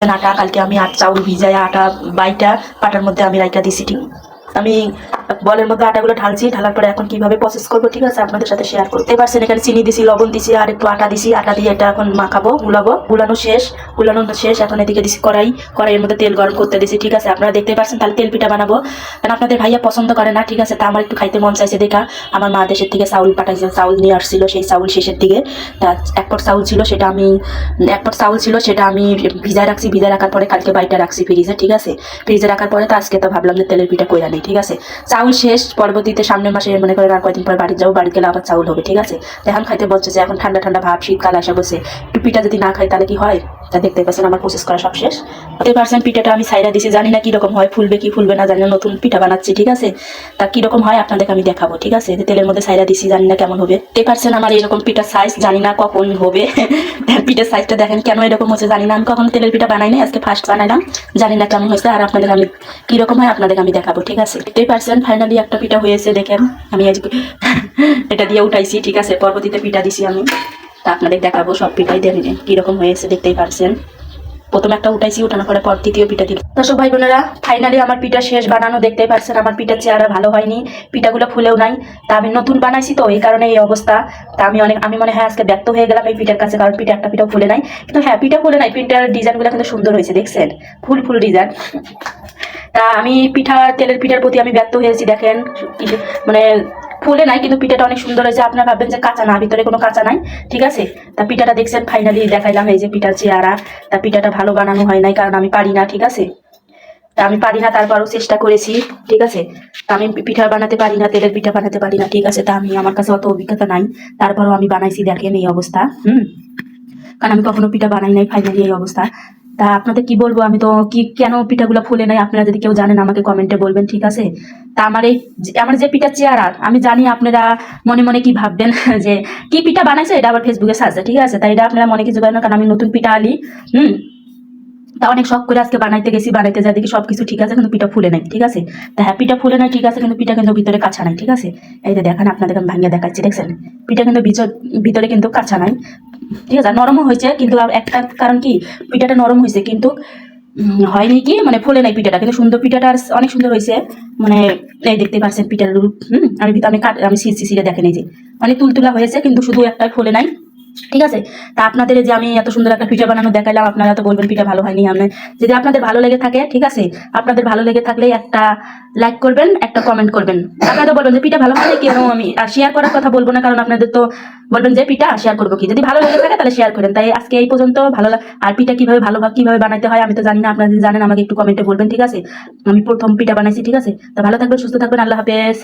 আটা কালকে আমি চাউল ভিজায় আটা বাইটা পাটার মধ্যে আমি রাইটা দিছি। ঠিক আমি বলের মধ্যে আটাগুলো ঢালছি, ঢালার পরে এখন কিভাবে প্রসেস করবো ঠিক আছে আপনাদের সাথে শেয়ার করতে পারছেন। এখানে চিনি দিছি, লবণ দিছি, আর একটু আটা দিছি। আটা দিয়ে এটা এখন মাখাবো, গুলানো শেষ। এখন এদিকে দিছি কড়াইয়ের মধ্যে তেল গরম করতে দিছি। ঠিক আছে আপনারা দেখতে পাচ্ছেন। তাহলে তেল পিঠা বানাবো, কারণ আপনাদের ভাইয়া পছন্দ করে না। ঠিক আছে, তা আমার একটু খাইতে মন চাইছে দেখা আমার মা দেশের থেকে চাউল পাঠাইছে, চাউল নিয়ে আসছিল। সেই চাউল শেষের দিকে তা এক পট চাউল ছিল, সেটা আমি ভিজায় রাখছি। ভিজায় রাখার পরে কালকে বাইটা রাখছি ফ্রিজে। ঠিক আছে, ফ্রিজে রাখার পরে তো আজকে তো ভাবলাম যে তেলের পিঠা কইরা নেই। ঠিক আছে, চাউল শেষ, পরবর্তীতে সামনের মাসে মনে করেন আর কয়েকদিন পর বাড়ি যাবো, বাড়ি গেলে আবার চাউল হবে। ঠিক আছে, এখন খাইতে বলছে যে এখন ঠান্ডা ঠান্ডা ভাব, শীতকাল আসা বসে একটু পিঠা যদি না খাই তাহলে কি হয়। তা দেখতে পাচ্ছেন আমার প্রসেস করা সব শেষ। 100% পিঠাটা আমি সাইডা দিছি, জানি না কিরকম হয়, ফুলবে কি ফুলবে না জানি না, নতুন পিঠা বানাচ্ছি। ঠিক আছে, তা কিরকম হয় আপনাদেরকে আমি দেখাবো। ঠিক আছে, তেলের মধ্যে সাইডা দিছি, জানি না কেমন হবে। 100% আমার এরকম পিঠার সাইজ জানি না কখন হবে। পিঠার সাইজটা দেখেন কেন এরকম হচ্ছে জানি না। আমি কখনো তেলের পিঠা বানাই নাই, আজকে ফার্স্ট বানাইলাম, জানি না কেমন হয়েছে। আর আপনাদের আমি কিরকম হয় আপনাদের আমি দেখাবো। ঠিক আছে, 100% ফাইনালি একটা পিঠা হয়েছে দেখেন। আমি আজকে এটা দিয়ে উঠাইছি। ঠিক আছে, পরবর্তীতে পিঠা দিছি আমি, তা আপনাদের দেখাবো সব পিঠাই দেখেন কিরকম হয়েছে, দেখতেই পারছেন। প্রথম একটা উঠাইছি, উঠানোর পরে পর দ্বিতীয় পিঠা দিল। দর্শক ভাই বোনেরা, ফাইনালি আমার পিঠা শেষ বানানো, দেখতেই পারছেন। আমার পিঠার চেহারা ভালো হয়নি, পিঠাগুলো ফুলেও নাই। তা আমি নতুন বানাইছি তো এই কারণে এই অবস্থা। তা আমি মনে হয় আজকে ব্যর্থ হয়ে গেলাম এই পিঠার কাছে, কারণ পিঠা একটা পিঠাও ফুলে নাই। কিন্তু হ্যাঁ, পিঠা ফুলে নাই, পিঠার ডিজাইনগুলো কিন্তু সুন্দর হয়েছে, দেখছেন ফুল ডিজাইন। তা আমি তেলের পিঠার প্রতি আমি ব্যর্থ হয়েছি। দেখেন মানে ফুলে নাই, কিন্তু পিঠাটা অনেক সুন্দর হয়েছে। আপনারা ভাববেন যে কাঁচা না, ভিতরে কোনো কাঁচা নাই। ঠিক আছে, তা পিঠাটা দেখছেন ফাইনালি দেখাইলাম, এই যে পিঠার চেহারা। তা পিঠাটা ভালো বানানো হয় নাই, কারণ আমি পারি না। ঠিক আছে, তা আমি পারি না, তারপরও চেষ্টা করেছি। ঠিক আছে, তা আমি পিঠা বানাতে পারি না, তেলের পিঠা বানাতে পারি না। ঠিক আছে, তা আমার কাছে অত অভিজ্ঞতা নাই, তারপরও আমি বানাইছি। দেখেন এই অবস্থা। কারণ আমি কখনো পিঠা বানাই নাই, ফাইনালি এই অবস্থা। তা আপনাদের কি বলবো, আমি তো কেন পিঠাগুলো ফুলে নাই আপনারা যদি কেউ জানেন আমাকে কমেন্টে বলবেন। ঠিক আছে, তা আমার যে পিঠার চেহারা, আমি জানি আপনারা মনে মনে কি ভাববেন যে কি পিঠা বানাইছে, এটা আবার ফেসবুকে সাজছে। ঠিক আছে, তাই এটা আপনারা মনে কিছু করেন না, কারণ আমি নতুন পিঠা আলি। তা অনেক শখ করে আজকে বানাইতে গেছি, বানাইতে যা দেখি সবকিছু ঠিক আছে, কিন্তু পিঠা ফুলে নাই। ঠিক আছে, তা হ্যাঁ, পিঠা ফুলে নাই ঠিক আছে, কিন্তু পিঠা কিন্তু ভিতরে কাঁচা নাই। ঠিক আছে, এই যে দেখেন আপনাদের আমি ভাঙিয়ে দেখাচ্ছি, দেখছেন পিঠা কিন্তু ভিতরে কিন্তু কাঁচা নাই। ঠিক আছে, নরমও হয়েছে, কিন্তু একটা কারণ কি, পিঠাটা নরম হয়েছে কিন্তু হয়নি কি মানে ফুলে নাই পিঠাটা, কিন্তু সুন্দর পিঠাটা অনেক সুন্দর হয়েছে। মানে এই দেখতে পাচ্ছেন পিঠার রূপ। আমি ভিতরে আমি সিরে দেখেন, এই যে মানে তুলতুলা হয়েছে, কিন্তু শুধু একটাই ফুলে নাই। ঠিক আছে, তা আপনাদের যে আমি এত সুন্দর একটা পিঠা বানানো দেখাইলাম, আপনারা তো বলবেন পিঠা ভালো হয়নি। আমি যদি আপনাদের ভালো লেগে থাকে, ঠিক আছে, আপনাদের ভালো লেগে থাকলে একটা লাইক করবেন, একটা কমেন্ট করবেন। আপনারা তো বলবেন যে পিঠা ভালো হয়নি কেন, আমি আর শেয়ার করার কথা বলবো না, কারণ আপনাদের তো বলবেন যে পিঠা শেয়ার করবো কি, যদি ভালো লেগে থাকে তাহলে শেয়ার করেন। তাই আজকে এই পর্যন্ত। আর পিঠা কিভাবে বানাইতে হয় আমি তো জানি না, আপনারা যদি জানেন আমাকে একটু কমেন্টে বলবেন। ঠিক আছে, আমি প্রথম পিঠা বানাইছি। ঠিক আছে, তা ভালো থাকবেন, সুস্থ থাকবেন, আল্লাহ হাফেজ।